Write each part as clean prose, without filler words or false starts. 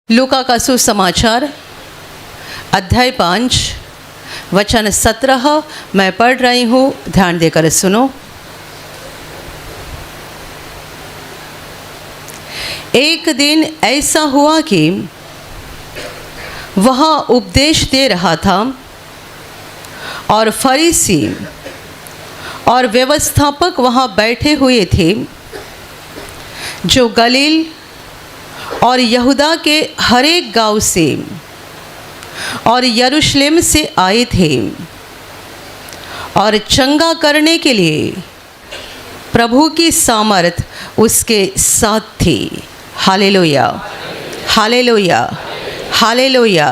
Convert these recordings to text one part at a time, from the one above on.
लूका का सुसमाचार अध्याय 5 वचन 17 मैं पढ़ रही हूँ, ध्यान देकर सुनो। एक दिन ऐसा हुआ कि वह उपदेश दे रहा था और फरीसी और व्यवस्थापक वहाँ बैठे हुए थे जो गलील और यहूदा के हर एक गांव से और यरूशलेम से आए थे और चंगा करने के लिए प्रभु की सामर्थ उसके साथ थी। Hallelujah, hallelujah, hallelujah,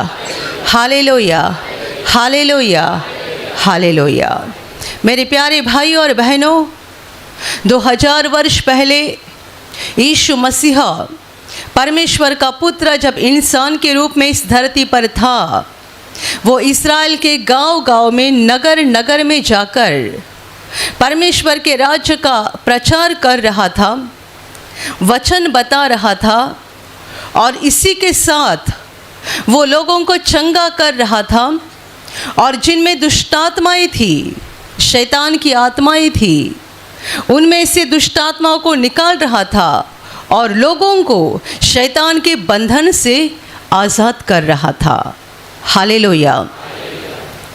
hallelujah, hallelujah, hallelujah. मेरे प्यारे भाई और बहनों, 2000 वर्ष पहले यीशु मसीह परमेश्वर का पुत्र जब इंसान के रूप में इस धरती पर था, वो इस्राएल के गांव-गांव में, नगर नगर में जाकर परमेश्वर के राज्य का प्रचार कर रहा था, वचन बता रहा था और इसी के साथ वो लोगों को चंगा कर रहा था और जिनमें दुष्टात्माएं थी, शैतान की आत्माएं थी, उनमें से दुष्टात्माओं को निकाल रहा था और लोगों को शैतान के बंधन से आज़ाद कर रहा था। हालेलुया।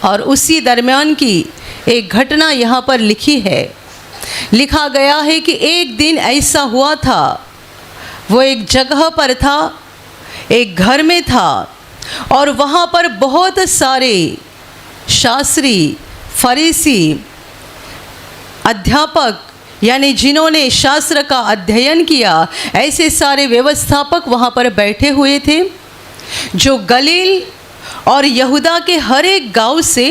और उसी दरमियान की एक घटना यहाँ पर लिखी है। लिखा गया है कि एक दिन ऐसा हुआ था, वो एक जगह पर था, एक घर में था और वहाँ पर बहुत सारे शास्त्री, फरीसी, अध्यापक यानी जिन्होंने शास्त्र का अध्ययन किया, ऐसे सारे व्यवस्थापक वहाँ पर बैठे हुए थे जो गलील और यहूदा के हर एक गांव से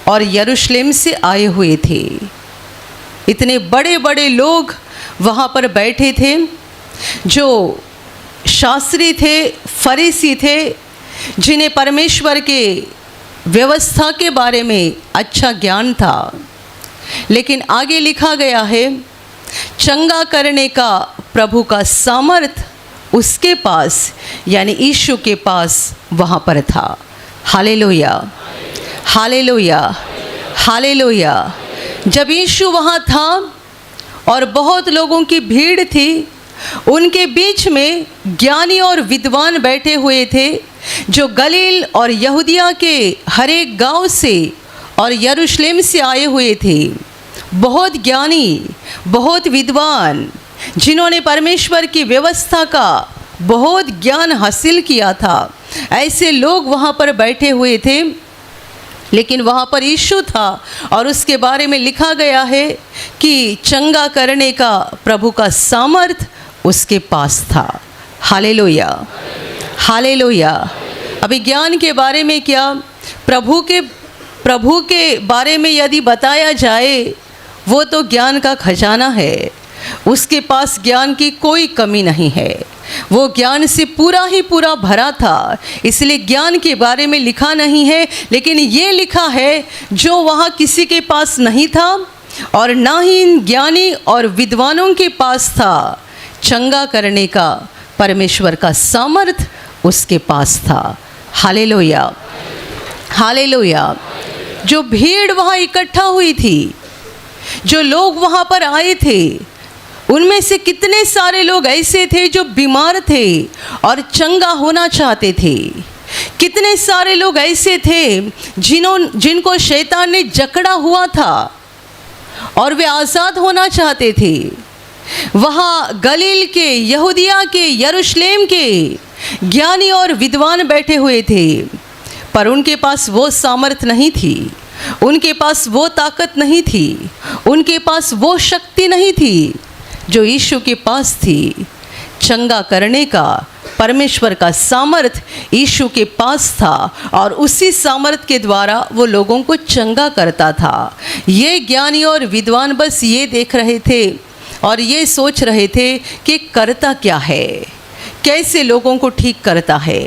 और यरूशलेम से आए हुए थे। इतने बड़े बड़े लोग वहाँ पर बैठे थे जो शास्त्री थे, फरीसी थे, जिन्हें परमेश्वर के व्यवस्था के बारे में अच्छा ज्ञान था। लेकिन आगे लिखा गया है, चंगा करने का प्रभु का सामर्थ उसके पास यानी यीशु के पास वहाँ पर था। Hallelujah, hallelujah, hallelujah. जब यीशु वहाँ था और बहुत लोगों की भीड़ थी, उनके बीच में ज्ञानी और विद्वान बैठे हुए थे जो गलील और यहूदिया के हर एक गांव से और यरूशलेम से आए हुए थे। बहुत ज्ञानी, बहुत विद्वान, जिन्होंने परमेश्वर की व्यवस्था का बहुत ज्ञान हासिल किया था, ऐसे लोग वहाँ पर बैठे हुए थे। लेकिन वहाँ पर यीशु था और उसके बारे में लिखा गया है कि चंगा करने का प्रभु का सामर्थ उसके पास था। Hallelujah, hallelujah. अभी ज्ञान के बारे में क्या, प्रभु के बारे में यदि बताया जाए, वो तो ज्ञान का खजाना है। उसके पास ज्ञान की कोई कमी नहीं है, वो ज्ञान से पूरा ही पूरा भरा था। इसलिए ज्ञान के बारे में लिखा नहीं है, लेकिन ये लिखा है जो वहाँ किसी के पास नहीं था और ना ही इन ज्ञानी और विद्वानों के पास था, चंगा करने का परमेश्वर का सामर्थ उसके पास था। Hallelujah, hallelujah. जो भीड़ वहाँ इकट्ठा हुई थी, जो लोग वहाँ पर आए थे, उनमें से कितने सारे लोग ऐसे थे जो बीमार थे और चंगा होना चाहते थे। कितने सारे लोग ऐसे थे जिनको शैतान ने जकड़ा हुआ था और वे आज़ाद होना चाहते थे। वहाँ गलील के, यहूदिया के, यरूशलेम के ज्ञानी और विद्वान बैठे हुए थे, पर उनके पास वो सामर्थ नहीं थी, उनके पास वो ताकत नहीं थी, उनके पास वो शक्ति नहीं थी जो यीशु के पास थी। चंगा करने का परमेश्वर का सामर्थ यीशु के पास था और उसी सामर्थ के द्वारा वो लोगों को चंगा करता था। ये ज्ञानी और विद्वान बस ये देख रहे थे और ये सोच रहे थे कि करता क्या है, कैसे लोगों को ठीक करता है,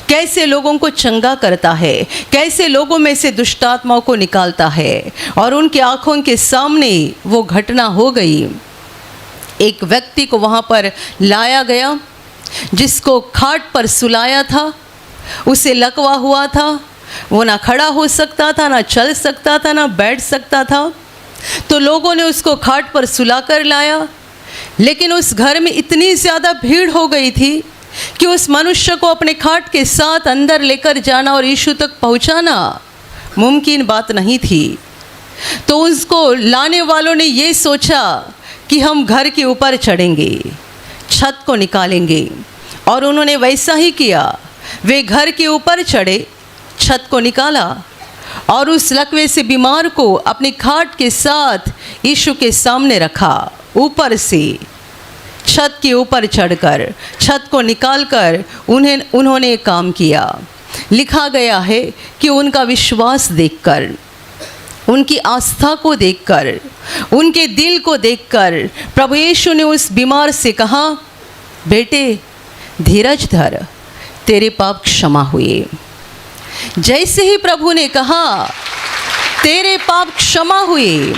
कैसे लोगों को चंगा करता है, कैसे लोगों में से दुष्टात्माओं को निकालता है। और उनके आँखों के सामने वो घटना हो गई। एक व्यक्ति को वहाँ पर लाया गया जिसको खाट पर सुलाया था, उसे लकवा हुआ था, वो ना खड़ा हो सकता था, ना चल सकता था, ना बैठ सकता था। तो लोगों ने उसको खाट पर सुला कर लाया, लेकिन उस घर में इतनी ज़्यादा भीड़ हो गई थी कि उस मनुष्य को अपने खाट के साथ अंदर लेकर जाना और यीशु तक पहुंचाना मुमकिन बात नहीं थी। तो उसको लाने वालों ने ये सोचा कि हम घर के ऊपर चढ़ेंगे, छत को निकालेंगे, और उन्होंने वैसा ही किया। वे घर के ऊपर चढ़े, छत को निकाला और उस लकवे से बीमार को अपनी खाट के साथ यीशु के सामने रखा। ऊपर से छत के ऊपर चढ़कर छत को निकालकर उन्होंने काम किया। लिखा गया है कि उनका विश्वास देखकर, उनकी आस्था को देखकर, उनके दिल को देखकर प्रभु यीशु ने उस बीमार से कहा, बेटे धीरज धर, तेरे पाप क्षमा हुए। जैसे ही प्रभु ने कहा तेरे पाप क्षमा हुए,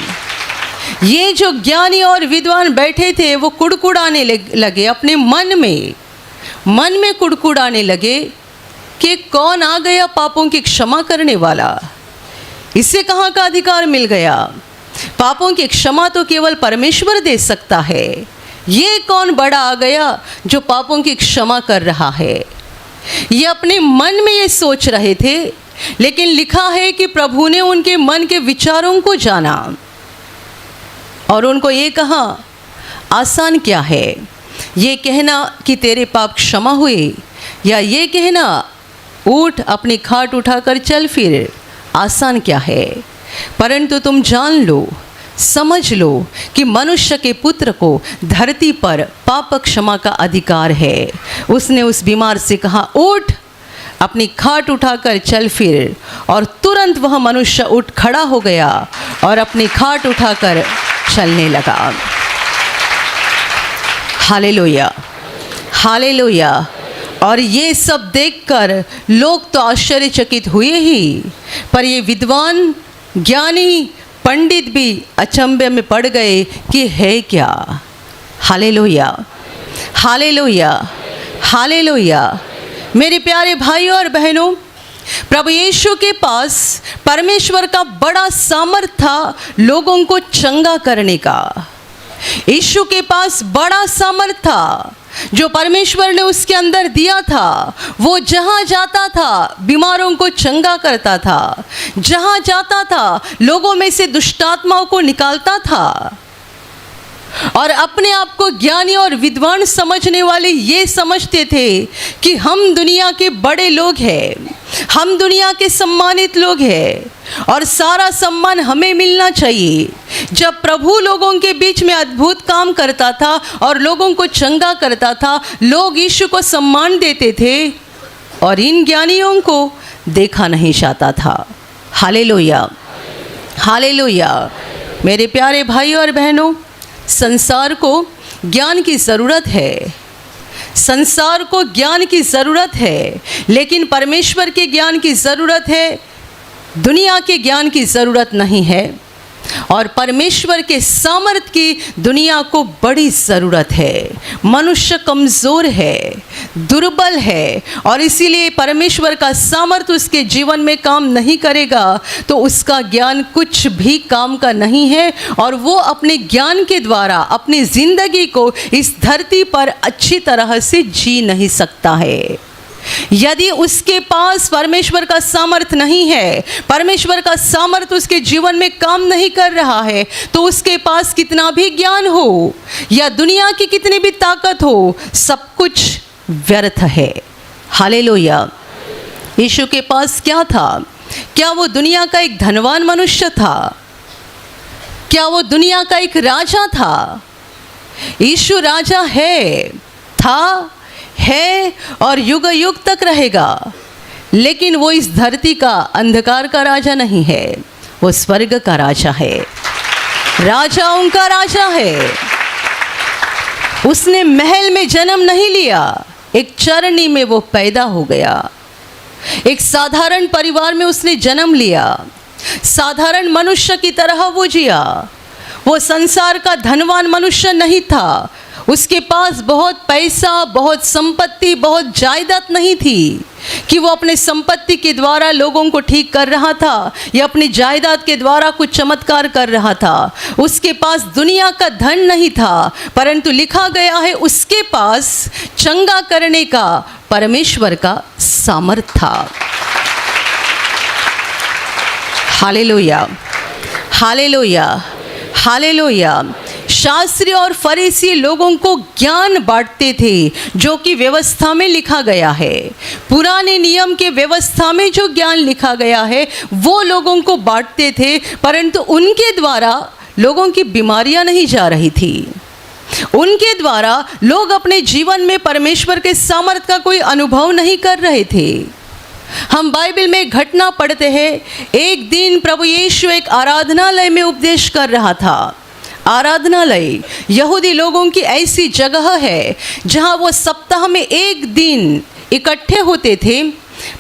ये जो ज्ञानी और विद्वान बैठे थे वो कुड़कुड़ाने लगे, अपने मन में कुड़कुड़ाने लगे कि कौन आ गया पापों की क्षमा करने वाला, इसे कहाँ का अधिकार मिल गया। पापों की क्षमा तो केवल परमेश्वर दे सकता है, ये कौन बड़ा आ गया जो पापों की क्षमा कर रहा है। ये अपने मन में ये सोच रहे थे, लेकिन लिखा है कि प्रभु ने उनके मन के विचारों को जाना और उनको ये कहा, आसान क्या है ये कहना कि तेरे पाप क्षमा हुए, या ये कहना उठ अपनी खाट उठाकर चल फिर, आसान क्या है। परंतु तुम जान लो, समझ लो कि मनुष्य के पुत्र को धरती पर पाप क्षमा का अधिकार है। उसने उस बीमार से कहा, उठ अपनी खाट उठाकर चल फिर, और तुरंत वह मनुष्य उठ खड़ा हो गया और अपनी खाट उठाकर चलने लगा। Hallelujah, hallelujah. और ये सब देखकर लोग तो आश्चर्यचकित हुए ही, पर ये विद्वान ज्ञानी पंडित भी अचंभे में पड़ गए कि है क्या। Hallelujah, hallelujah, hallelujah. मेरे प्यारे भाइयों और बहनों, प्रभु यीशु के पास परमेश्वर का बड़ा सामर्थ था लोगों को चंगा करने का। यीशु के पास बड़ा सामर्थ था जो परमेश्वर ने उसके अंदर दिया था। वो जहाँ जाता था बीमारों को चंगा करता था, जहाँ जाता था लोगों में से दुष्टात्माओं को निकालता था। और अपने आप को ज्ञानी और विद्वान समझने वाले ये समझते थे कि हम दुनिया के बड़े लोग हैं, हम दुनिया के सम्मानित लोग हैं और सारा सम्मान हमें मिलना चाहिए। जब प्रभु लोगों के बीच में अद्भुत काम करता था और लोगों को चंगा करता था, लोग यीशु को सम्मान देते थे और इन ज्ञानियों को देखा नहीं जाता था। Hallelujah, hallelujah. मेरे प्यारे भाई और बहनों, संसार को ज्ञान की ज़रूरत है, संसार को ज्ञान की ज़रूरत है, लेकिन परमेश्वर के ज्ञान की ज़रूरत है, दुनिया के ज्ञान की ज़रूरत नहीं है। और परमेश्वर के सामर्थ की दुनिया को बड़ी ज़रूरत है। मनुष्य कमज़ोर है, दुर्बल है, और इसीलिए परमेश्वर का सामर्थ उसके जीवन में काम नहीं करेगा तो उसका ज्ञान कुछ भी काम का नहीं है, और वो अपने ज्ञान के द्वारा अपनी ज़िंदगी को इस धरती पर अच्छी तरह से जी नहीं सकता है। यदि उसके पास परमेश्वर का सामर्थ नहीं है, परमेश्वर का सामर्थ उसके जीवन में काम नहीं कर रहा है, तो उसके पास कितना भी ज्ञान हो या दुनिया की कितनी भी ताकत हो, सब कुछ व्यर्थ है। हालेलुया। यीशु के पास क्या था? क्या वो दुनिया का एक धनवान मनुष्य था? क्या वो दुनिया का एक राजा था? यीशु राजा है, था, है और युग युग तक रहेगा, लेकिन वो इस धरती का अंधकार का राजा नहीं है, वो स्वर्ग का राजा है, राजाओं का राजा है। उसने महल में जन्म नहीं लिया, एक चरनी में वो पैदा हो गया, एक साधारण परिवार में उसने जन्म लिया, साधारण मनुष्य की तरह वो जिया। वो संसार का धनवान मनुष्य नहीं था, उसके पास बहुत पैसा, बहुत संपत्ति, बहुत जायदाद नहीं थी कि वो अपने संपत्ति के द्वारा लोगों को ठीक कर रहा था या अपनी जायदाद के द्वारा कुछ चमत्कार कर रहा था। उसके पास दुनिया का धन नहीं था, परंतु लिखा गया है उसके पास चंगा करने का परमेश्वर का सामर्थ्य था। Hallelujah, hallelujah, hallelujah. शास्त्री और फरीसी लोगों को ज्ञान बांटते थे जो कि व्यवस्था में लिखा गया है। पुराने नियम के व्यवस्था में जो ज्ञान लिखा गया है वो लोगों को बांटते थे, परंतु उनके द्वारा लोगों की बीमारियां नहीं जा रही थी। उनके द्वारा लोग अपने जीवन में परमेश्वर के सामर्थ्य का कोई अनुभव नहीं कर रहे थे। हम बाइबल में घटना पढ़ते हैं, एक दिन प्रभु यीशु एक आराधनालय में उपदेश कर रहा था। आराधनालय यहूदी लोगों की ऐसी जगह है जहां वो सप्ताह में एक दिन इकट्ठे होते थे,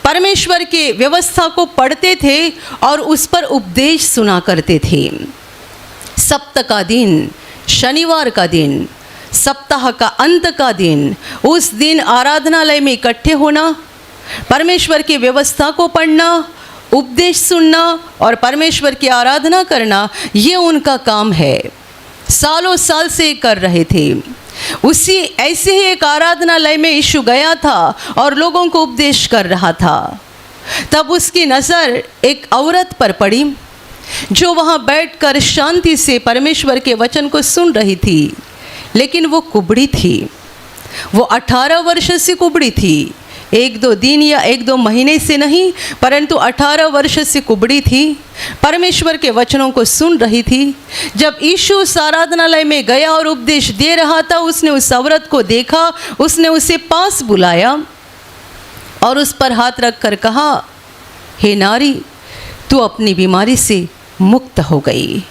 परमेश्वर के व्यवस्था को पढ़ते थे और उस पर उपदेश सुना करते थे। सप्ताह का दिन, शनिवार का दिन, सप्ताह का अंत का दिन, उस दिन आराधनालय में इकट्ठे होना, परमेश्वर की व्यवस्था को पढ़ना, उपदेश सुनना और परमेश्वर की आराधना करना, ये उनका काम है। सालों साल से कर रहे थे। उसी ऐसे ही एक आराधनालय में यीशु गया था और लोगों को उपदेश कर रहा था। तब उसकी नज़र एक औरत पर पड़ी जो वहाँ बैठकर शांति से परमेश्वर के वचन को सुन रही थी, लेकिन वो कुबड़ी थी। वो 18 वर्ष से कुबड़ी थी, 1-2 दिन या 1-2 महीने से नहीं, परंतु 18 वर्ष से कुबड़ी थी। परमेश्वर के वचनों को सुन रही थी। जब यीशु उस आराधनालय में गया और उपदेश दे रहा था, उसने उस औरत को देखा, उसने उसे पास बुलाया और उस पर हाथ रखकर कहा, हे नारी, तू अपनी बीमारी से मुक्त हो गई।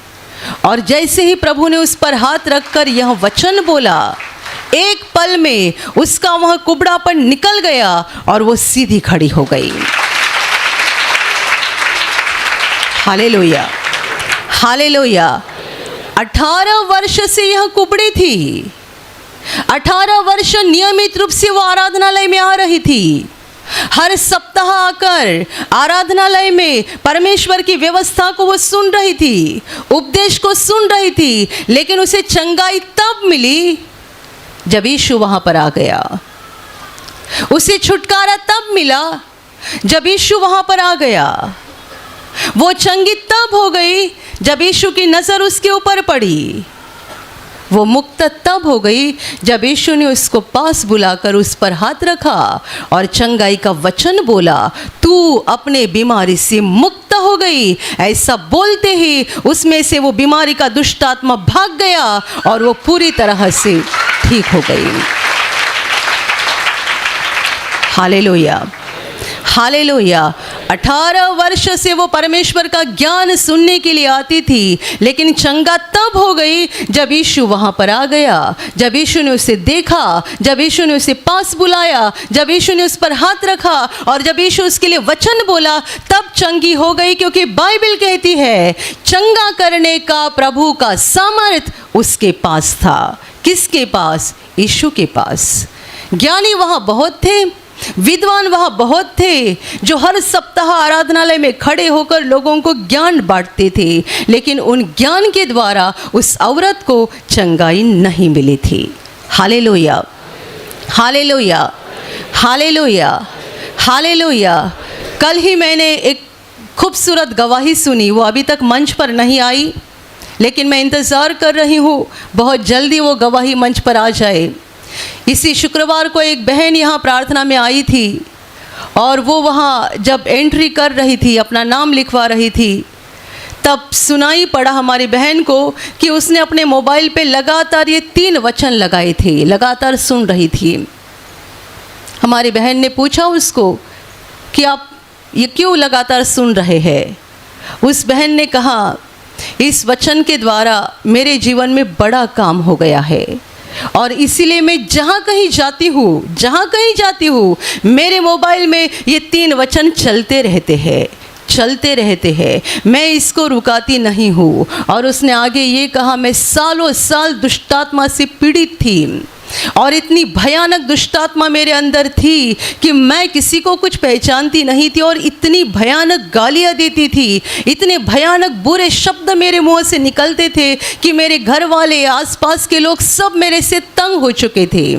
और जैसे ही प्रभु ने उस पर हाथ रखकर यह वचन बोला, एक पल में उसका वह कुबड़ापन निकल गया और वो सीधी खड़ी हो गई। Hallelujah, hallelujah. 18 वर्ष से यह कुबड़ी थी। 18 वर्ष नियमित रूप से वो आराधनालय में आ रही थी। हर सप्ताह आकर आराधनालय में परमेश्वर की व्यवस्था को वो सुन रही थी, उपदेश को सुन रही थी, लेकिन उसे चंगाई तब मिली जब यीशु वहाँ पर आ गया। उसे छुटकारा तब मिला जब यीशु वहाँ पर आ गया। वो चंगी तब हो गई जब यीशु की नज़र उसके ऊपर पड़ी। वो मुक्त तब हो गई जब यीशु ने उसको पास बुलाकर उस पर हाथ रखा और चंगाई का वचन बोला, तू अपने बीमारी से मुक्त हो गई। ऐसा बोलते ही उसमें से वो बीमारी का दुष्ट आत्मा भाग गया और वो पूरी तरह से ठीक हो गई। Hallelujah, hallelujah. 18 वर्ष से वो परमेश्वर का ज्ञान सुनने के लिए आती थी, लेकिन चंगा तब हो गई जब यीशु वहाँ पर आ गया, जब यीशु ने उसे देखा, जब यीशु ने उसे पास बुलाया, जब यीशु ने उस पर हाथ रखा और जब यीशु उसके लिए वचन बोला, तब चंगी हो गई। क्योंकि बाइबल कहती है चंगा करने का प्रभु का सामर्थ उसके पास था। किसके पास? यीशु के पास। ज्ञानी वहाँ बहुत थे, विद्वान वहाँ बहुत थे जो हर सप्ताह आराधनालय में खड़े होकर लोगों को ज्ञान बांटते थे, लेकिन उन ज्ञान के द्वारा उस औरत को चंगाई नहीं मिली थी। Hallelujah, hallelujah, hallelujah, hallelujah. कल ही मैंने एक खूबसूरत गवाही सुनी, वो अभी तक मंच पर नहीं आई, लेकिन मैं इंतज़ार कर रही हूँ बहुत जल्दी वो गवाही मंच पर आ जाए। इसी शुक्रवार को एक बहन यहाँ प्रार्थना में आई थी और वो वहाँ जब एंट्री कर रही थी, अपना नाम लिखवा रही थी, तब सुनाई पड़ा हमारी बहन को कि उसने अपने मोबाइल पे लगातार ये 3 वचन लगाए थे, लगातार सुन रही थी। हमारी बहन ने पूछा उसको कि आप ये क्यों लगातार सुन रहे हैं? उस बहन ने कहा, इस वचन के द्वारा मेरे जीवन में बड़ा काम हो गया है और इसीलिए मैं जहाँ कहीं जाती हूँ मेरे मोबाइल में ये 3 वचन चलते रहते हैं। चलते रहते हैं, मैं इसको रुकाती नहीं हूँ। और उसने आगे ये कहा, मैं सालों साल दुष्टात्मा से पीड़ित थी और इतनी भयानक दुष्टात्मा मेरे अंदर थी कि मैं किसी को कुछ पहचानती नहीं थी और इतनी भयानक गालियाँ देती थी, इतने भयानक बुरे शब्द मेरे मुंह से निकलते थे कि मेरे घर वाले, आसपास के लोग सब मेरे से तंग हो चुके थे।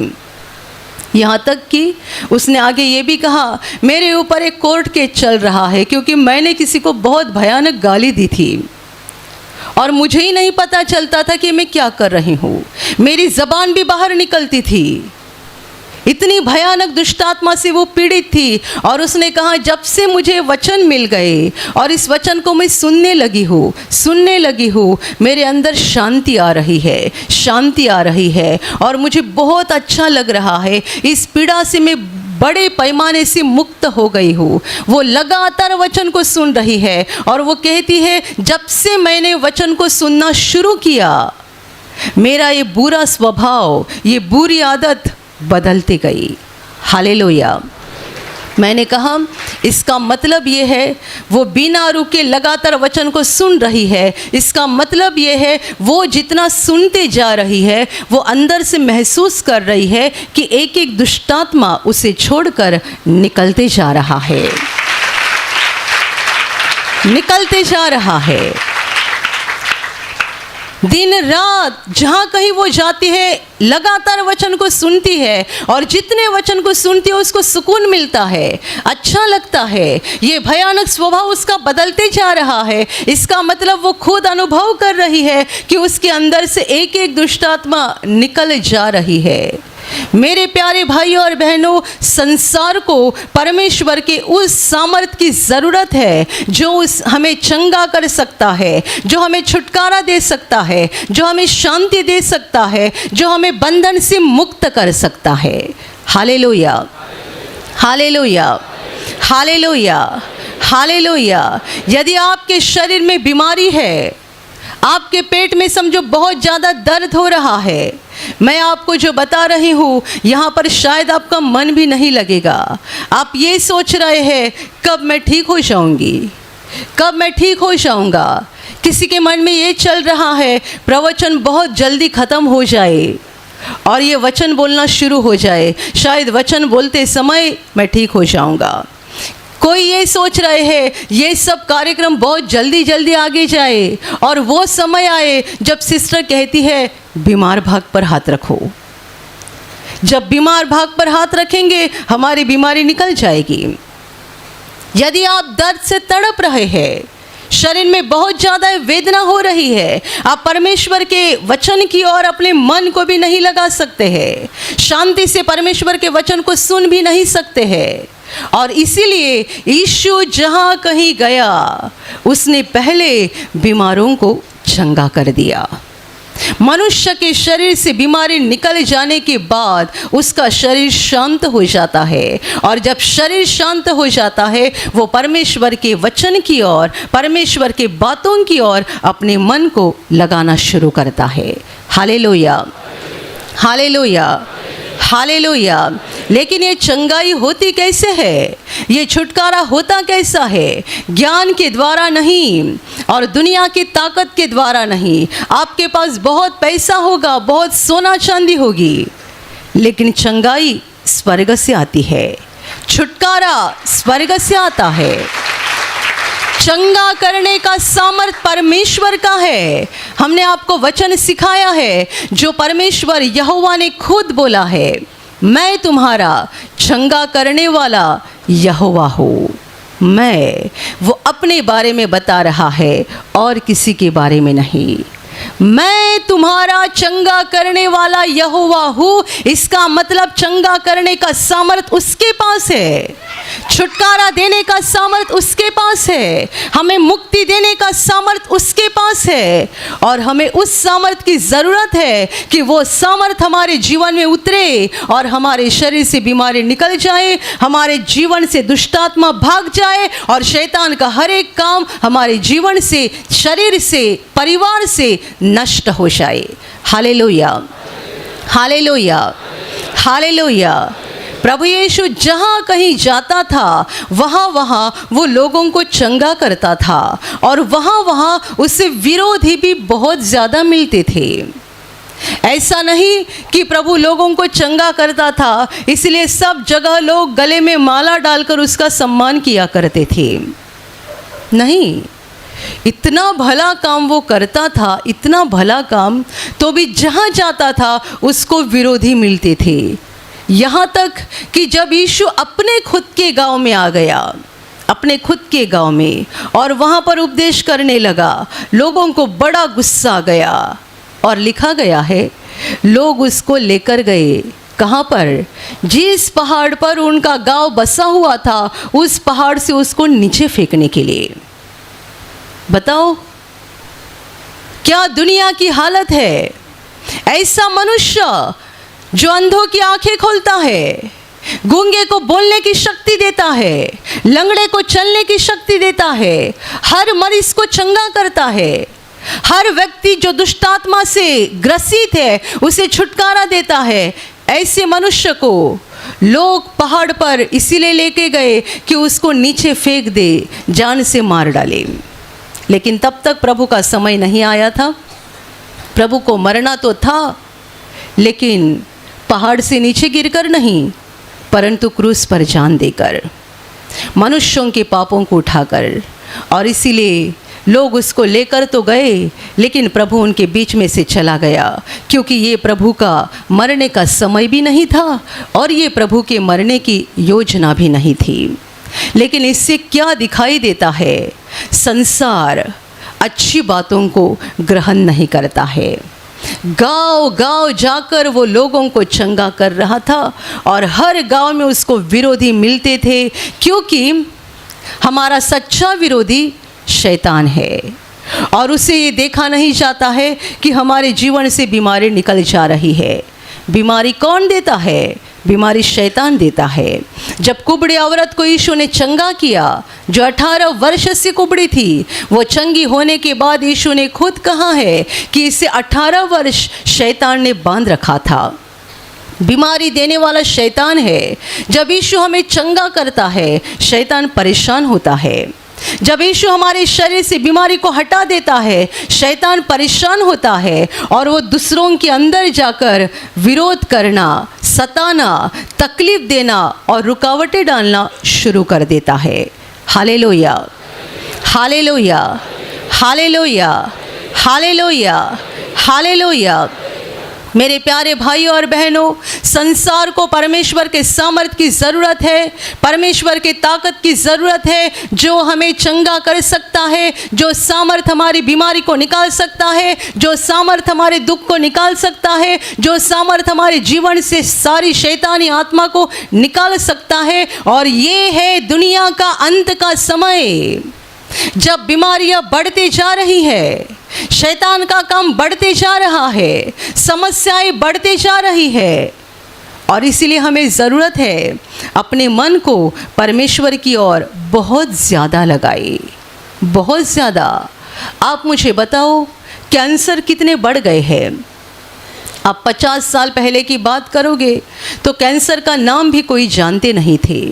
यहाँ तक कि उसने आगे ये भी कहा, मेरे ऊपर एक कोर्ट केस चल रहा है क्योंकि मैंने किसी को बहुत भयानक गाली दी थी और मुझे ही नहीं पता चलता था कि मैं क्या कर रही हूँ, मेरी ज़बान भी बाहर निकलती थी। इतनी भयानक दुष्टात्मा से वो पीड़ित थी। और उसने कहा, जब से मुझे वचन मिल गए और इस वचन को मैं सुनने लगी हूँ, मेरे अंदर शांति आ रही है और मुझे बहुत अच्छा लग रहा है। इस पीड़ा से मैं बड़े पैमाने से मुक्त हो गई हूँ। वो लगातार वचन को सुन रही है और वो कहती है, जब से मैंने वचन को सुनना शुरू किया, मेरा ये बुरा स्वभाव, ये बुरी आदत बदलती गई। हालेलुया। मैंने कहा, इसका मतलब ये है वो बिना रुके लगातार वचन को सुन रही है। इसका मतलब ये है वो जितना सुनते जा रही है, वो अंदर से महसूस कर रही है कि एक एक दुष्टात्मा उसे छोड़कर निकलते जा रहा है, निकलते जा रहा है। दिन रात जहाँ कहीं वो जाती है, लगातार वचन को सुनती है और जितने वचन को सुनती है उसको सुकून मिलता है, अच्छा लगता है। ये भयानक स्वभाव उसका बदलते जा रहा है। इसका मतलब वो खुद अनुभव कर रही है कि उसके अंदर से एक एक दुष्टात्मा निकल जा रही है। मेरे प्यारे भाइयों और बहनों, संसार को परमेश्वर के उस सामर्थ की ज़रूरत है जो हमें चंगा कर सकता है, जो हमें छुटकारा दे सकता है, जो हमें शांति दे सकता है, जो हमें बंधन से मुक्त कर सकता है। Hallelujah, hallelujah, hallelujah, hallelujah. यदि आपके शरीर में बीमारी है, आपके पेट में समझो बहुत ज़्यादा दर्द हो रहा है, मैं आपको जो बता रही हूँ यहाँ पर शायद आपका मन भी नहीं लगेगा। आप ये सोच रहे हैं, कब मैं ठीक हो जाऊँगी, कब मैं ठीक हो जाऊँगा। किसी के मन में ये चल रहा है, प्रवचन बहुत जल्दी ख़त्म हो जाए और ये वचन बोलना शुरू हो जाए, शायद वचन बोलते समय मैं ठीक हो जाऊँगा। कोई ये सोच रहे हैं, ये सब कार्यक्रम बहुत जल्दी जल्दी आगे जाए और वो समय आए जब सिस्टर कहती है, बीमार भाग पर हाथ रखो। जब बीमार भाग पर हाथ रखेंगे, हमारी बीमारी निकल जाएगी। यदि आप दर्द से तड़प रहे हैं, शरीर में बहुत ज़्यादा वेदना हो रही है, आप परमेश्वर के वचन की ओर अपने मन को भी नहीं लगा सकते हैं, शांति से परमेश्वर के वचन को सुन भी नहीं सकते हैं, और इसीलिए यीशु जहाँ कहीं गया, उसने पहले बीमारों को चंगा कर दिया। मनुष्य के शरीर से बीमारी निकल जाने के बाद उसका शरीर शांत हो जाता है, और जब शरीर शांत हो जाता है, वो परमेश्वर के वचन की ओर, परमेश्वर के बातों की ओर अपने मन को लगाना शुरू करता है। Hallelujah, hallelujah, hallelujah. लेकिन ये चंगाई होती कैसे है, ये छुटकारा होता कैसा है? ज्ञान के द्वारा नहीं और दुनिया की ताकत के द्वारा नहीं। आपके पास बहुत पैसा होगा, बहुत सोना चांदी होगी, लेकिन चंगाई स्वर्ग से आती है, छुटकारा स्वर्ग से आता है। चंगा करने का सामर्थ परमेश्वर का है। हमने आपको वचन सिखाया है जो परमेश्वर यहोवा ने खुद बोला है, मैं तुम्हारा चंगा करने वाला यहोवा हूँ। मैं, वो अपने बारे में बता रहा है और किसी के बारे में नहीं। मैं तुम्हारा चंगा करने वाला यहोवा हूँ। इसका मतलब चंगा करने का सामर्थ उसके पास है, छुटकारा देने का सामर्थ उसके पास है, हमें मुक्ति देने का सामर्थ उसके पास है, और हमें उस सामर्थ की ज़रूरत है कि वो सामर्थ हमारे जीवन में उतरे और हमारे शरीर से बीमारी निकल जाए, हमारे जीवन से दुष्टात्मा भाग जाए और शैतान का हर एक काम हमारे जीवन से, शरीर से, परिवार से नष्ट हो जाए। Hallelujah, hallelujah, hallelujah. प्रभु यीशु जहाँ कहीं जाता था वहाँ वो लोगों को चंगा करता था, और वहाँ उससे विरोधी भी बहुत ज़्यादा मिलते थे। ऐसा नहीं कि प्रभु लोगों को चंगा करता था इसलिए सब जगह लोग गले में माला डालकर उसका सम्मान किया करते थे। नहीं, इतना भला काम वो करता था, इतना भला काम, तो भी जहाँ जाता था उसको विरोधी मिलते थे। यहाँ तक कि जब यीशु अपने खुद के गांव में आ गया, अपने खुद के गांव में, और वहाँ पर उपदेश करने लगा, लोगों को बड़ा गुस्सा आ गया, और लिखा गया है लोग उसको लेकर गए कहाँ पर? जिस पहाड़ पर उनका गांव बसा हुआ था उस पहाड़ से उसको नीचे फेंकने के लिए। बताओ क्या दुनिया की हालत है। ऐसा मनुष्य जो अंधों की आंखें खोलता है, गूंगे को बोलने की शक्ति देता है, लंगड़े को चलने की शक्ति देता है, हर मरीज को चंगा करता है, हर व्यक्ति जो दुष्टात्मा से ग्रसित है उसे छुटकारा देता है, ऐसे मनुष्य को लोग पहाड़ पर इसीलिए लेके गए कि उसको नीचे फेंक दे, जान से मार डाले। लेकिन तब तक प्रभु का समय नहीं आया था। प्रभु को मरना तो था, लेकिन पहाड़ से नीचे गिरकर नहीं, परंतु क्रूस पर जान देकर, मनुष्यों के पापों को उठाकर। और इसीलिए लोग उसको लेकर तो गए, लेकिन प्रभु उनके बीच में से चला गया, क्योंकि ये प्रभु का मरने का समय भी नहीं था और ये प्रभु के मरने की योजना भी नहीं थी। लेकिन इससे क्या दिखाई देता है? संसार अच्छी बातों को ग्रहण नहीं करता है। गांव गांव जाकर वो लोगों को चंगा कर रहा था, और हर गांव में उसको विरोधी मिलते थे, क्योंकि हमारा सच्चा विरोधी शैतान है, और उसे ये देखा नहीं जाता है कि हमारे जीवन से बीमारी निकल जा रही है। बीमारी कौन देता है? बीमारी शैतान देता है। जब कुबड़ी औरत को यीशु ने चंगा किया, जो 18 वर्ष से कुबड़ी थी, वो चंगी होने के बाद यीशु ने खुद कहा है कि इसे 18 वर्ष शैतान ने बांध रखा था। बीमारी देने वाला शैतान है। जब यीशु हमें चंगा करता है, शैतान परेशान होता है। जब यीशु हमारे शरीर से बीमारी को हटा देता है, शैतान परेशान होता है, और वो दूसरों के अंदर जाकर विरोध करना, सताना, तकलीफ देना और रुकावटें डालना शुरू कर देता है। Hallelujah, hallelujah, hallelujah, hallelujah, hallelujah. मेरे प्यारे भाइयों और बहनों, संसार को परमेश्वर के सामर्थ की ज़रूरत है, परमेश्वर के ताकत की ज़रूरत है, जो हमें चंगा कर सकता है, जो सामर्थ हमारी बीमारी को निकाल सकता है, जो सामर्थ हमारे दुख को निकाल सकता है, जो सामर्थ हमारे जीवन से सारी शैतानी आत्मा को निकाल सकता है। और ये है दुनिया का अंत का समय, जब बीमारियां बढ़ती जा रही है, शैतान का काम बढ़ते जा रहा है, समस्याएं बढ़ते जा रही है, और इसीलिए हमें ज़रूरत है अपने मन को परमेश्वर की ओर बहुत ज़्यादा लगाए, बहुत ज़्यादा। आप मुझे बताओ, कैंसर कितने बढ़ गए हैं? आप 50 साल पहले की बात करोगे तो कैंसर का नाम भी कोई जानते नहीं थे।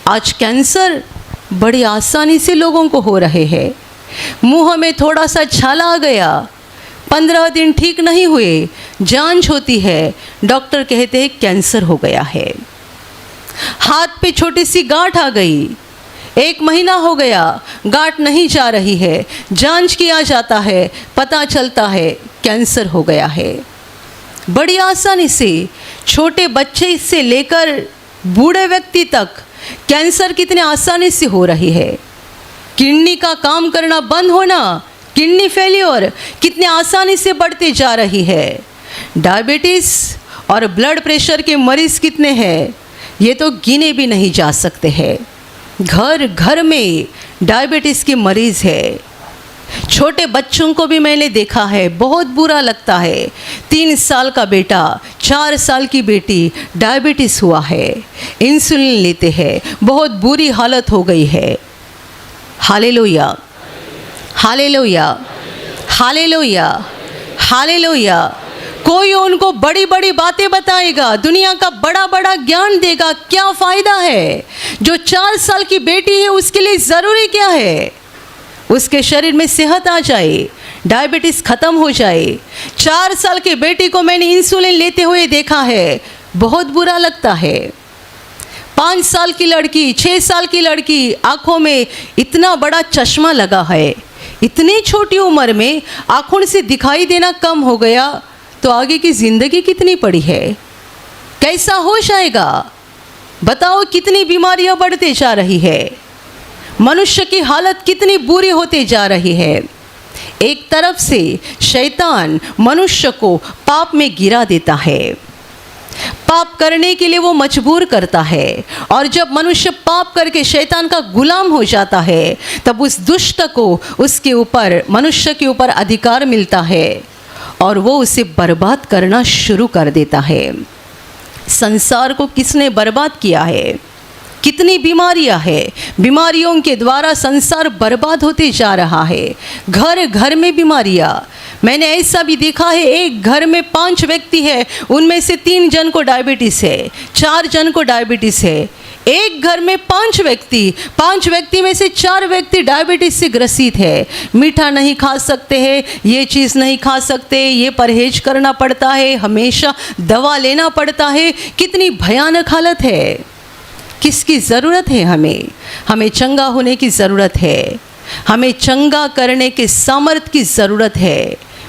आज कैंसर बड़ी आसानी से लोगों को हो रहे हैं। मुंह में थोड़ा सा छाला आ गया, 15 दिन ठीक नहीं हुए, जांच होती है, डॉक्टर कहते हैं कैंसर हो गया है। हाथ पे छोटी सी गांठ आ गई, 1 महीना हो गया, गांठ नहीं जा रही है, जांच किया जाता है, पता चलता है कैंसर हो गया है। बड़ी आसानी से छोटे बच्चे से लेकर बूढ़े व्यक्ति तक कैंसर कितने आसानी से हो रही है। किडनी का काम करना बंद होना, किडनी फेलियर कितने आसानी से बढ़ते जा रही है। डायबिटीज़ और ब्लड प्रेशर के मरीज़ कितने हैं, ये तो गिने भी नहीं जा सकते हैं। घर घर में डायबिटीज़ के मरीज़ है। छोटे बच्चों को भी मैंने देखा है, बहुत बुरा लगता है। 3 साल का बेटा, 4 साल की बेटी, डायबिटीज़ हुआ है, इंसुलिन लेते हैं, बहुत बुरी हालत हो गई है। Hallelujah, hallelujah, hallelujah, hallelujah. कोई उनको बड़ी बड़ी बातें बताएगा, दुनिया का बड़ा बड़ा ज्ञान देगा, क्या फ़ायदा है? जो 4 साल की बेटी है उसके लिए ज़रूरी क्या है? उसके शरीर में सेहत आ जाए, डायबिटीज़ ख़त्म हो जाए। 4 साल की बेटी को मैंने इंसुलिन लेते हुए देखा है, बहुत बुरा लगता है। 5 साल की लड़की, 6 साल की लड़की, आँखों में इतना बड़ा चश्मा लगा है, इतनी छोटी उम्र में आँखों से दिखाई देना कम हो गया, तो आगे की ज़िंदगी कितनी पड़ी है? कैसा हो जाएगा? बताओ, कितनी बीमारियां बढ़ते जा रही है, मनुष्य की हालत कितनी बुरी होते जा रही है। एक तरफ से शैतान मनुष्य को पाप में गिरा देता है, पाप करने के लिए वो मजबूर करता है, और जब मनुष्य पाप करके शैतान का गुलाम हो जाता है, तब उस दुष्ट को उसके ऊपर, मनुष्य के ऊपर अधिकार मिलता है और वो उसे बर्बाद करना शुरू कर देता है। संसार को किसने बर्बाद किया है? कितनी बीमारियां हैं, बीमारियों के द्वारा संसार बर्बाद होते जा रहा है। घर घर में बीमारियां। मैंने ऐसा भी देखा है, एक घर में 5 व्यक्ति है, उनमें से 3 जन को डायबिटीज़ है, 4 जन को डायबिटीज़ है। एक घर में 5 व्यक्ति, 5 व्यक्ति में से 4 व्यक्ति डायबिटीज़ से ग्रसित है। मीठा नहीं खा सकते हैं, ये चीज़ नहीं खा सकते, ये परहेज करना पड़ता है, हमेशा दवा लेना पड़ता है। कितनी भयानक हालत है। किसकी ज़रूरत है? हमें चंगा होने की ज़रूरत है, हमें चंगा करने के सामर्थ्य की ज़रूरत है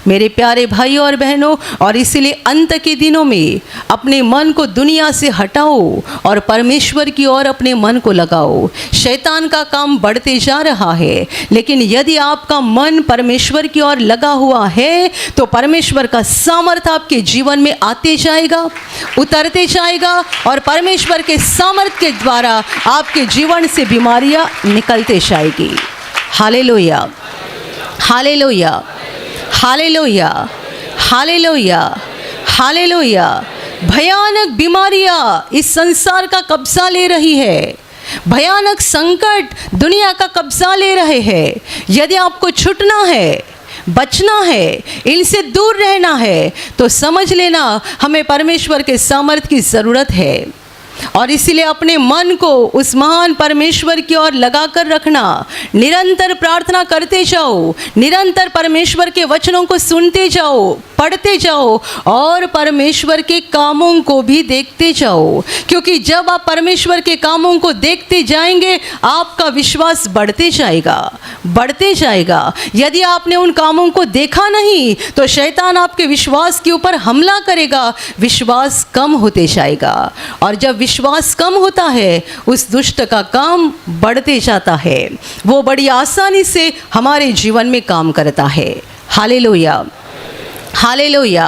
मेरे प्यारे भाइयों और बहनों। और इसीलिए अंत के दिनों में अपने मन को दुनिया से हटाओ और परमेश्वर की ओर अपने मन को लगाओ। शैतान का काम बढ़ते जा रहा है, लेकिन यदि आपका मन परमेश्वर की ओर लगा हुआ है तो परमेश्वर का सामर्थ्य आपके जीवन में आते जाएगा, उतरते जाएगा, और परमेश्वर के सामर्थ्य के द्वारा आपके जीवन से बीमारियां निकलते जाएगी। Hallelujah, hallelujah, hallelujah, hallelujah, hallelujah. भयानक बीमारियां इस संसार का कब्जा ले रही है, भयानक संकट दुनिया का कब्जा ले रहे हैं। यदि आपको छूटना है, बचना है, इनसे दूर रहना है, तो समझ लेना हमें परमेश्वर के सामर्थ्य की ज़रूरत है। और इसीलिए अपने मन को उस महान परमेश्वर की ओर लगा कर रखना, निरंतर प्रार्थना करते जाओ, निरंतर परमेश्वर के वचनों को सुनते जाओ, पढ़ते जाओ, और परमेश्वर के कामों को भी देखते जाओ। क्योंकि जब आप परमेश्वर के कामों को देखते जाएंगे, आपका विश्वास बढ़ते जाएगा, बढ़ते जाएगा। यदि आपने उन कामों को देखा नहीं तो शैतान आपके विश्वास के ऊपर हमला करेगा, विश्वास कम होते जाएगा। और जब विश्वास कम होता है, उस दुष्ट का काम बढ़ते जाता है, वो बड़ी आसानी से हमारे जीवन में काम करता है। Hallelujah, hallelujah,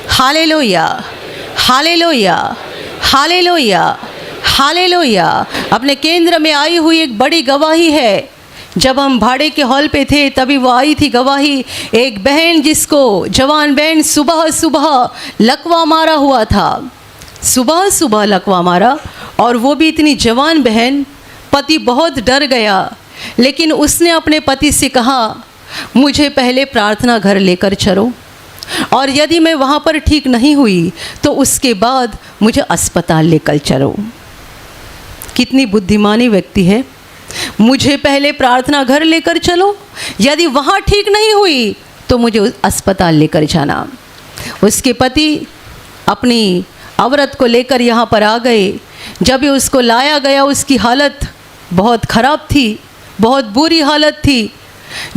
hallelujah, hallelujah, hallelujah, hallelujah. अपने केंद्र में आई हुई एक बड़ी गवाही है। जब हम भाड़े के हॉल पे थे तभी वो आई थी गवाही। एक बहन, जिसको जवान बहन सुबह सुबह लकवा मारा हुआ था, सुबह सुबह लकवा मारा, और वो भी इतनी जवान बहन। पति बहुत डर गया, लेकिन उसने अपने पति से कहा, मुझे पहले प्रार्थना घर लेकर चलो, और यदि मैं वहाँ पर ठीक नहीं हुई तो उसके बाद मुझे अस्पताल लेकर चलो। कितनी बुद्धिमानी व्यक्ति है। मुझे पहले प्रार्थना घर लेकर चलो, यदि वहाँ ठीक नहीं हुई तो मुझे अस्पताल लेकर जाना। उसके पति अपनी औरत को लेकर यहाँ पर आ गए। जब भी उसको लाया गया, उसकी हालत बहुत ख़राब थी, बहुत बुरी हालत थी।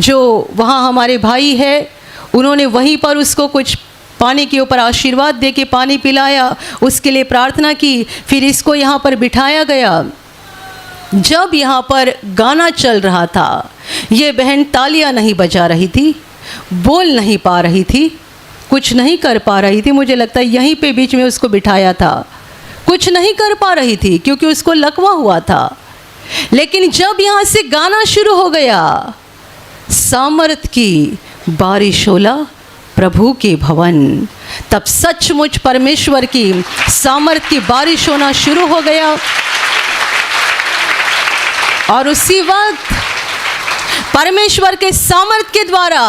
जो वहाँ हमारे भाई है, उन्होंने वहीं पर उसको कुछ पानी के ऊपर आशीर्वाद दे के पानी पिलाया, उसके लिए प्रार्थना की, फिर इसको यहाँ पर बिठाया गया। जब यहाँ पर गाना चल रहा था, ये बहन तालियां नहीं बजा रही थी, बोल नहीं पा रही थी, कुछ नहीं कर पा रही थी। मुझे लगता है यहीं पे बीच में उसको बिठाया था, कुछ नहीं कर पा रही थी क्योंकि उसको लकवा हुआ था। लेकिन जब यहाँ से गाना शुरू हो गया, सामर्थ की बारिश होला प्रभु के भवन, तब सचमुच परमेश्वर की सामर्थ की बारिश होना शुरू हो गया। और उसी वक्त परमेश्वर के सामर्थ के द्वारा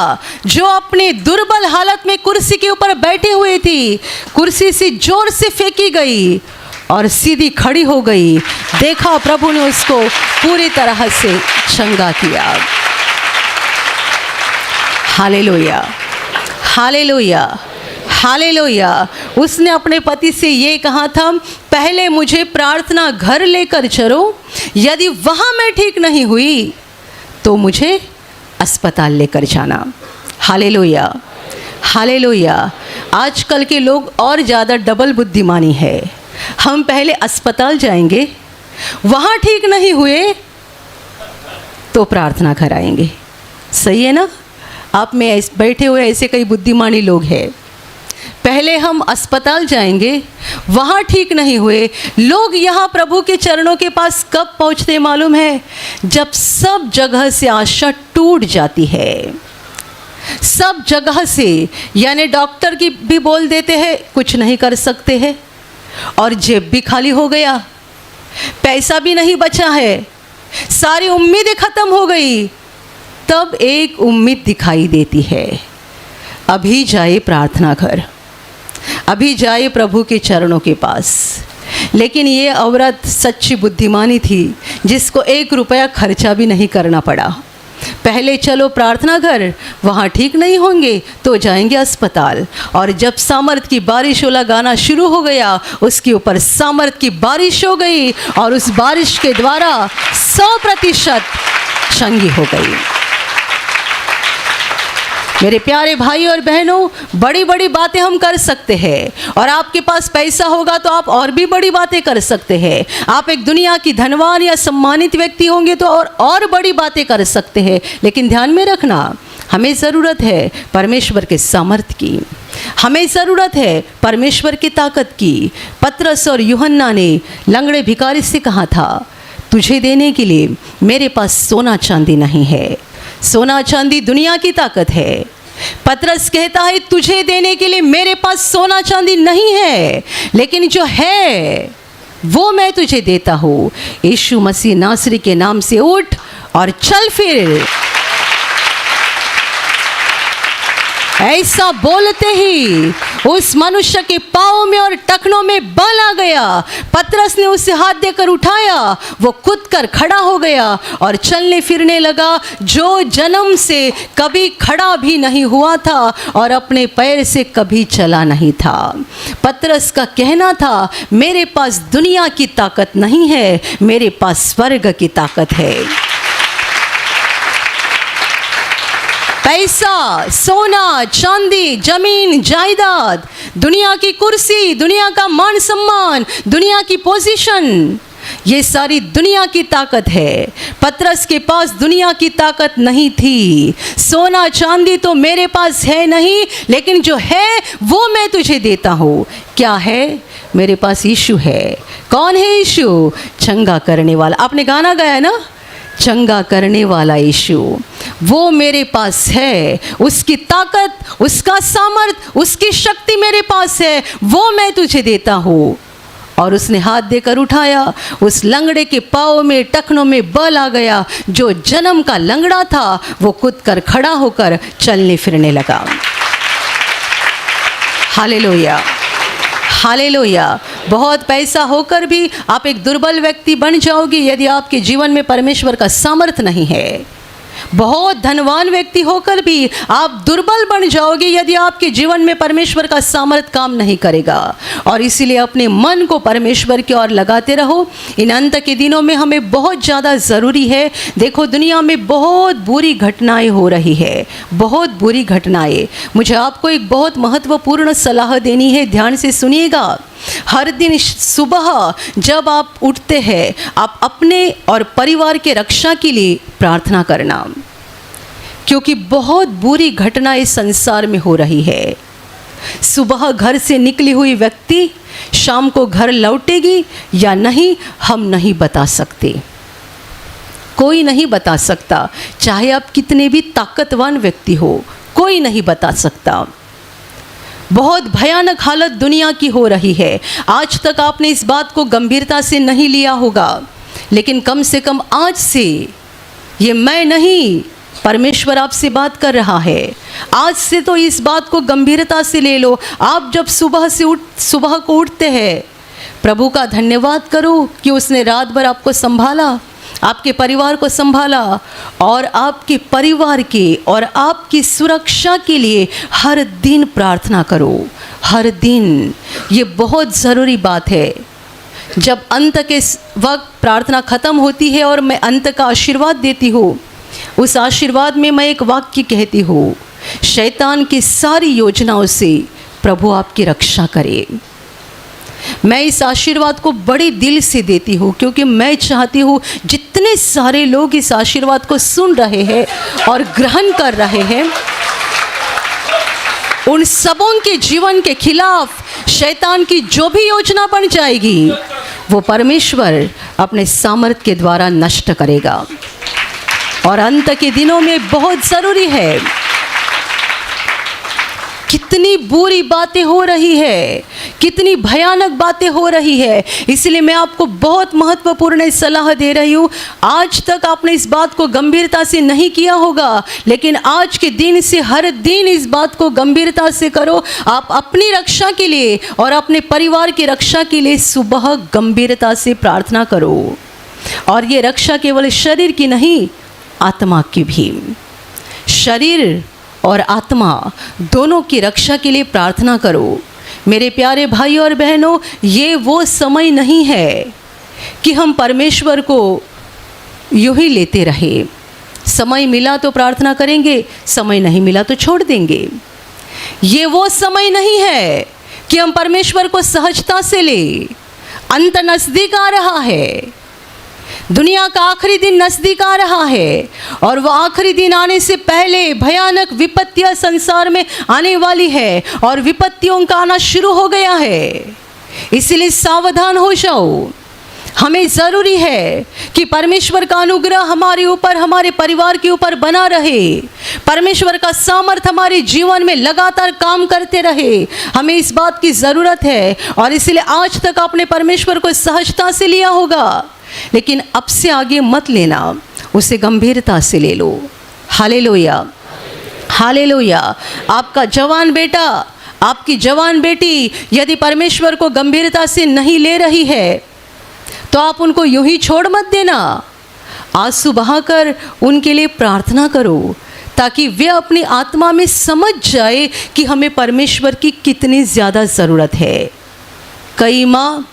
जो अपने दुर्बल हालत में कुर्सी के ऊपर बैठे हुए थी, कुर्सी से जोर से फेंकी गई और सीधी खड़ी हो गई। देखा, प्रभु ने उसको पूरी तरह से चंगा किया। Hallelujah, hallelujah, hallelujah. उसने अपने पति से ये कहा था, पहले मुझे प्रार्थना घर लेकर चलो, यदि वहाँ मैं ठीक नहीं हुई तो मुझे अस्पताल लेकर जाना। Hallelujah, hallelujah. आजकल के लोग और ज़्यादा डबल बुद्धिमानी है। हम पहले अस्पताल जाएंगे, वहाँ ठीक नहीं हुए तो प्रार्थना कराएंगे। सही है ना? आप में बैठे हुए ऐसे कई बुद्धिमानी लोग हैं। पहले हम अस्पताल जाएंगे, वहाँ ठीक नहीं हुए। लोग यहाँ प्रभु के चरणों के पास कब पहुँचते मालूम है? जब सब जगह से आशा टूट जाती है, सब जगह से। यानी डॉक्टर की भी बोल देते हैं कुछ नहीं कर सकते हैं, और जेब भी खाली हो गया, पैसा भी नहीं बचा है, सारी उम्मीदें खत्म हो गई। तब एक उम्मीद दिखाई देती है, अभी जाए प्रार्थना घर, अभी जाए प्रभु के चरणों के पास। लेकिन ये औरत सच्ची बुद्धिमानी थी, जिसको 1 रुपया खर्चा भी नहीं करना पड़ा। पहले चलो प्रार्थना घर, वहाँ ठीक नहीं होंगे तो जाएंगे अस्पताल। और जब सामर्थ की बारिश वाला गाना शुरू हो गया, उसके ऊपर सामर्थ की बारिश हो गई और उस बारिश के द्वारा 100% चंगी हो गई। मेरे प्यारे भाई और बहनों, बड़ी बड़ी बातें हम कर सकते हैं, और आपके पास पैसा होगा तो आप और भी बड़ी बातें कर सकते हैं। आप एक दुनिया की धनवान या सम्मानित व्यक्ति होंगे तो और बड़ी बातें कर सकते हैं। लेकिन ध्यान में रखना, हमें ज़रूरत है परमेश्वर के सामर्थ की, हमें ज़रूरत है परमेश्वर की ताकत की। पतरस और यूहन्ना ने लंगड़े भिखारी से कहा था, तुझे देने के लिए मेरे पास सोना चांदी नहीं है। सोना चांदी दुनिया की ताकत है। पतरस कहता है, तुझे देने के लिए मेरे पास सोना चांदी नहीं है, लेकिन जो है वो मैं तुझे देता हूँ। यीशु मसीह नासरी के नाम से उठ और चल फिर। ऐसा बोलते ही उस मनुष्य के पाँव में और टखनों में बल आ गया। पतरस ने उसे हाथ देकर उठाया, वो कूद कर खड़ा हो गया और चलने फिरने लगा, जो जन्म से कभी खड़ा भी नहीं हुआ था और अपने पैर से कभी चला नहीं था। पतरस का कहना था, मेरे पास दुनिया की ताकत नहीं है, मेरे पास स्वर्ग की ताकत है। पैसा, सोना, चांदी, जमीन, जायदाद, दुनिया की कुर्सी, दुनिया का मान सम्मान, दुनिया की पोजीशन, ये सारी दुनिया की ताकत है। पतरस के पास दुनिया की ताकत नहीं थी। सोना चांदी तो मेरे पास है नहीं, लेकिन जो है वो मैं तुझे देता हूँ। क्या है? मेरे पास यीशु है। कौन है यीशु? चंगा करने वाला। आपने गाना गाया ना, चंगा करने वाला यीशु, वो मेरे पास है। उसकी ताकत, उसका सामर्थ, उसकी शक्ति मेरे पास है, वो मैं तुझे देता हूँ। और उसने हाथ देकर उठाया, उस लंगड़े के पाँव में, टखनों में बल आ गया। जो जन्म का लंगड़ा था वो कूद कर खड़ा होकर चलने फिरने लगा। Hallelujah, hallelujah. बहुत पैसा होकर भी आप एक दुर्बल व्यक्ति बन जाओगे यदि आपके जीवन में परमेश्वर का सामर्थ नहीं है। बहुत धनवान व्यक्ति होकर भी आप दुर्बल बन जाओगे यदि आपके जीवन में परमेश्वर का सामर्थ काम नहीं करेगा। और इसीलिए अपने मन को परमेश्वर की ओर लगाते रहो। इन अंत के दिनों में हमें बहुत ज़्यादा ज़रूरी है। देखो, दुनिया में बहुत बुरी घटनाएं हो रही है, बहुत बुरी घटनाएं। मुझे आपको एक बहुत महत्वपूर्ण सलाह देनी है, ध्यान से सुनिएगा। हर दिन सुबह जब आप उठते हैं, आप अपने और परिवार के रक्षा के लिए प्रार्थना करना, क्योंकि बहुत बुरी घटना इस संसार में हो रही है। सुबह घर से निकली हुई व्यक्ति शाम को घर लौटेगी या नहीं, हम नहीं बता सकते। कोई नहीं बता सकता, चाहे आप कितने भी ताकतवान व्यक्ति हो, कोई नहीं बता सकता। बहुत भयानक हालत दुनिया की हो रही है। आज तक आपने इस बात को गंभीरता से नहीं लिया होगा, लेकिन कम से कम आज से ये मैं नहीं, परमेश्वर आपसे बात कर रहा है। आज से तो इस बात को गंभीरता से ले लो। आप जब सुबह को उठते हैं, प्रभु का धन्यवाद करो कि उसने रात भर आपको संभाला, आपके परिवार को संभाला, और आपके परिवार के और आपकी सुरक्षा के लिए हर दिन प्रार्थना करो, हर दिन। ये बहुत ज़रूरी बात है। जब अंत के वक्त प्रार्थना ख़त्म होती है और मैं अंत का आशीर्वाद देती हूँ, उस आशीर्वाद में मैं एक वाक्य कहती हूँ, शैतान की सारी योजनाओं से प्रभु आपकी रक्षा करे। मैं इस आशीर्वाद को बड़े दिल से देती हूँ, क्योंकि मैं चाहती हूँ जितने सारे लोग इस आशीर्वाद को सुन रहे हैं और ग्रहण कर रहे हैं, उन सबों के जीवन के खिलाफ शैतान की जो भी योजना बन जाएगी, वो परमेश्वर अपने सामर्थ के द्वारा नष्ट करेगा। और अंत के दिनों में बहुत ज़रूरी है, कितनी बुरी बातें हो रही है, कितनी भयानक बातें हो रही है। इसलिए मैं आपको बहुत महत्वपूर्ण सलाह दे रही हूँ। आज तक आपने इस बात को गंभीरता से नहीं किया होगा, लेकिन आज के दिन से हर दिन इस बात को गंभीरता से करो। आप अपनी रक्षा के लिए और अपने परिवार की रक्षा के लिए सुबह गंभीरता से प्रार्थना करो। और ये रक्षा केवल शरीर की नहीं, आत्मा की भी। शरीर और आत्मा दोनों की रक्षा के लिए प्रार्थना करो। मेरे प्यारे भाई और बहनों, ये वो समय नहीं है कि हम परमेश्वर को यूं ही लेते रहे। समय मिला तो प्रार्थना करेंगे, समय नहीं मिला तो छोड़ देंगे। ये वो समय नहीं है कि हम परमेश्वर को सहजता से ले। अंत नज़दीक आ रहा है, दुनिया का आखिरी दिन नज़दीक आ रहा है, और वह आखिरी दिन आने से पहले भयानक विपत्तियां संसार में आने वाली है, और विपत्तियों का आना शुरू हो गया है। इसलिए सावधान हो जाओ। हमें ज़रूरी है कि परमेश्वर का अनुग्रह हमारे ऊपर, हमारे परिवार के ऊपर बना रहे। परमेश्वर का सामर्थ हमारे जीवन में लगातार काम करते रहे। हमें इस बात की ज़रूरत है, और इसलिए आज तक आपने परमेश्वर को सहजता से लिया होगा, लेकिन अब से आगे मत लेना, उसे गंभीरता से ले लो। Hallelujah, hallelujah. आपका जवान बेटा, आपकी जवान बेटी यदि परमेश्वर को गंभीरता से नहीं ले रही है, तो आप उनको यूं ही छोड़ मत देना। आंसू बहाकर उनके लिए प्रार्थना करो, ताकि वे अपनी आत्मा में समझ जाए कि हमें परमेश्वर की कितनी ज़्यादा ज़रूरत है। कई माँ,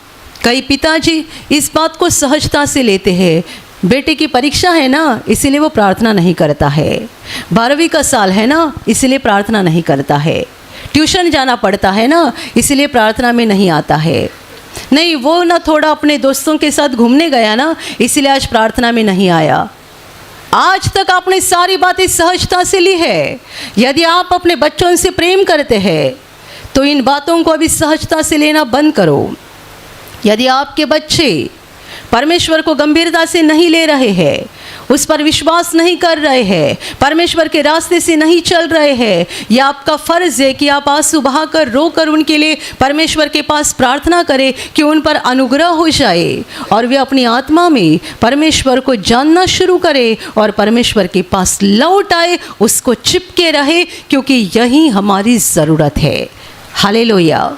कई पिताजी इस बात को सहजता से लेते हैं। बेटे की परीक्षा है ना, इसीलिए वो प्रार्थना नहीं करता है। 12वीं का साल है ना, इसीलिए प्रार्थना नहीं करता है। ट्यूशन जाना पड़ता है ना, इसीलिए प्रार्थना में नहीं आता है। नहीं, वो ना थोड़ा अपने दोस्तों के साथ घूमने गया ना, इसीलिए आज प्रार्थना में नहीं आया। आज तक आपने सारी बातें सहजता से ली है। यदि आप अपने बच्चों से प्रेम करते हैं, तो इन बातों को अभी सहजता से लेना बंद करो। यदि आपके बच्चे परमेश्वर को गंभीरता से नहीं ले रहे हैं, उस पर विश्वास नहीं कर रहे हैं, परमेश्वर के रास्ते से नहीं चल रहे हैं, यह आपका फ़र्ज़ है कि आप आंसू बहाकर रोकर उनके लिए परमेश्वर के पास प्रार्थना करें कि उन पर अनुग्रह हो जाए और वे अपनी आत्मा में परमेश्वर को जानना शुरू करें और परमेश्वर के पास लौट आए, उसको चिपके रहे, क्योंकि यही हमारी ज़रूरत है। Hallelujah,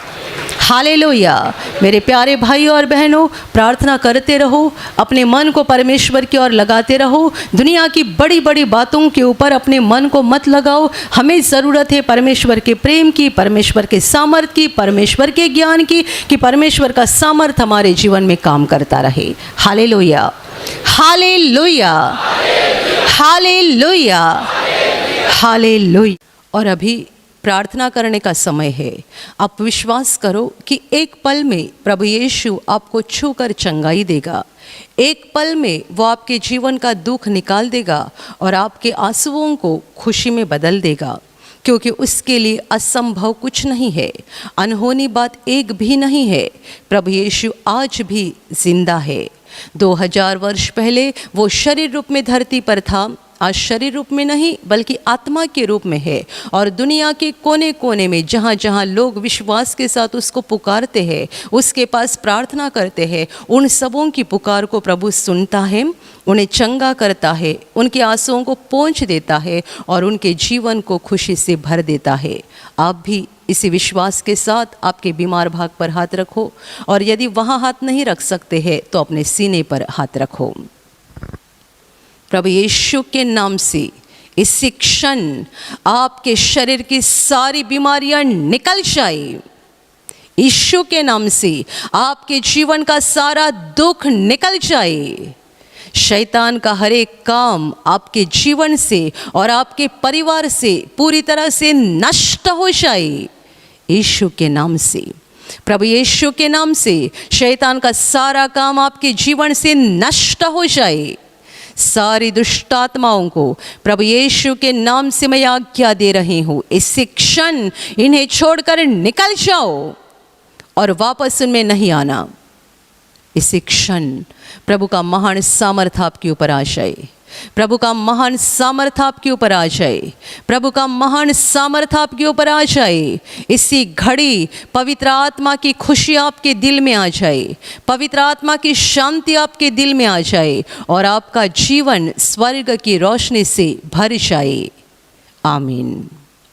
hallelujah. मेरे प्यारे भाई और बहनों, प्रार्थना करते रहो, अपने मन को परमेश्वर की ओर लगाते रहो। दुनिया की बड़ी बड़ी बातों के ऊपर अपने मन को मत लगाओ। हमें ज़रूरत है परमेश्वर के प्रेम की, परमेश्वर के सामर्थ की, परमेश्वर के ज्ञान की, कि परमेश्वर का सामर्थ हमारे जीवन में काम करता रहे। Hallelujah, hallelujah, hallelujah, hallelujah. और अभी प्रार्थना करने का समय है। आप विश्वास करो कि एक पल में प्रभु यीशु आपको छूकर चंगाई देगा। एक पल में वो आपके जीवन का दुख निकाल देगा और आपके आंसुओं को खुशी में बदल देगा, क्योंकि उसके लिए असंभव कुछ नहीं है, अनहोनी बात एक भी नहीं है। प्रभु यीशु आज भी जिंदा है। 2000 वर्ष पहले वो शरीर रूप में धरती पर था आज शरीर रूप में नहीं बल्कि आत्मा के रूप में है, और दुनिया के कोने कोने में जहाँ जहाँ लोग विश्वास के साथ उसको पुकारते हैं, उसके पास प्रार्थना करते हैं, उन सबों की पुकार को प्रभु सुनता है, उन्हें चंगा करता है, उनके आंसुओं को पोंछ देता है और उनके जीवन को खुशी से भर देता है। आप भी इसी विश्वास के साथ आपके बीमार भाग पर हाथ रखो, और यदि वहाँ हाथ नहीं रख सकते हैं तो अपने सीने पर हाथ रखो। प्रभु यीशु के नाम से इसी क्षण आपके शरीर की सारी बीमारियां निकल जाए। यीशु के नाम से आपके जीवन का सारा दुख निकल जाए। शैतान का हर एक काम आपके जीवन से और आपके परिवार से पूरी तरह से नष्ट हो जाए। यीशु के नाम से, प्रभु यीशु के नाम से शैतान का सारा काम आपके जीवन से नष्ट हो जाए। सारी दुष्ट आत्माओं को प्रभु यीशु के नाम से मैं आज्ञा दे रही हूँ, इसी क्षण इन्हें छोड़कर निकल जाओ और वापस उनमें नहीं आना। इसी क्षण प्रभु का महान सामर्थ आपके ऊपर आ जाए। प्रभु का महान सामर्थ आपके ऊपर आ जाए। प्रभु का महान सामर्थ आपके ऊपर आ जाए। इसी घड़ी पवित्र आत्मा की खुशी आपके दिल में आ जाए, पवित्र आत्मा की शांति आपके दिल में आ जाए और आपका जीवन स्वर्ग की रोशनी से भर जाए। आमीन।